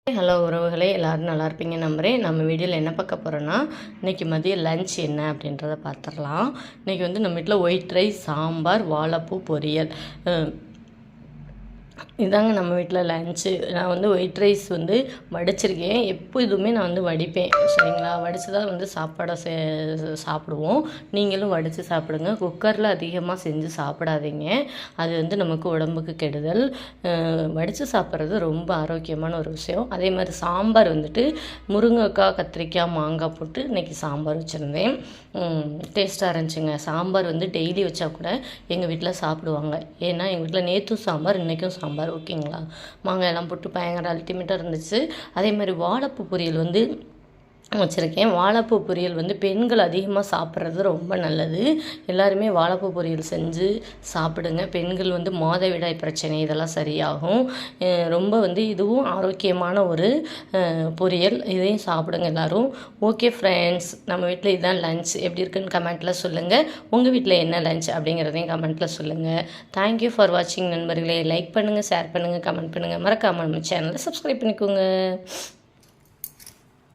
Hello உறவுகளே, எல்லோரும் நல்லா இருப்பீங்க நம்புகிறேன். நம்ம வீடியோவில் என்ன பார்க்க போகிறோன்னா, இன்றைக்கி மதியம் லன்ச் என்ன அப்படின்றத பார்த்துடலாம். இன்றைக்கி வந்து நம்ம வீட்டில் ஒயிட் ரைஸ், சாம்பார், வாழைப்பூ பொரியல் இதாங்க நம்ம வீட்டில் லன்ச்சு. நான் வந்து ஒயிட் ரைஸ் வந்து வடிச்சிருக்கேன். எப்போதுமே நான் வந்து வடிப்பேன், சரிங்களா? வடித்து தான் வந்து சாப்பாடை சாப்பிடுவோம். நீங்களும் வடித்து சாப்பிடுங்க. குக்கரில் அதிகமாக செஞ்சு சாப்பிடாதீங்க, அது வந்து நமக்கு உடம்புக்கு கெடுதல். வடித்து சாப்பிட்றது ரொம்ப ஆரோக்கியமான ஒரு விஷயம். அதே மாதிரி சாம்பார் வந்துட்டு முருங்கைக்காய், கத்திரிக்காய், மாங்காய் போட்டு இன்றைக்கி சாம்பார் வச்சுருந்தேன். டேஸ்ட்டாக இருந்துச்சுங்க. சாம்பார் வந்து டெய்லி வச்சா கூட எங்கள் வீட்டில் சாப்பிடுவாங்க. ஏன்னா எங்கள் வீட்டில் நேற்றும் சாம்பார், இன்றைக்கும் சாம்பார். ஓகேங்களா? மாங்காய் எல்லாம் போட்டு பயங்கர அல்டிமேட்டாக இருந்துச்சு. அதே மாதிரி வாழைப்பூ பொரியல் வந்து வச்சுருக்கேன். வாழைப்பூ பொரியல் வந்து பெண்கள் அதிகமாக சாப்பிட்றது ரொம்ப நல்லது. எல்லாருமே வாழைப்பூ பொரியல் செஞ்சு சாப்பிடுங்க. பெண்கள் வந்து மாதவிடாய் பிரச்சனை இதெல்லாம் சரியாகும். ரொம்ப வந்து இதுவும் ஆரோக்கியமான ஒரு பொரியல். இதையும் சாப்பிடுங்க எல்லோரும். ஓகே ஃப்ரெண்ட்ஸ், நம்ம வீட்டில் இதுதான் லன்ச். எப்படி இருக்குன்னு கமெண்ட்டில் சொல்லுங்கள். உங்கள் வீட்டில் என்ன லன்ச் அப்படிங்கிறதையும் கமெண்ட்டில் சொல்லுங்கள். தேங்க்யூ ஃபார் வாட்சிங் நண்பர்களே. லைக் பண்ணுங்கள், ஷேர் பண்ணுங்கள், கமெண்ட் பண்ணுங்கள். மறக்காமல் நம்ம சேனலை சப்ஸ்கிரைப் பண்ணிக்கோங்க.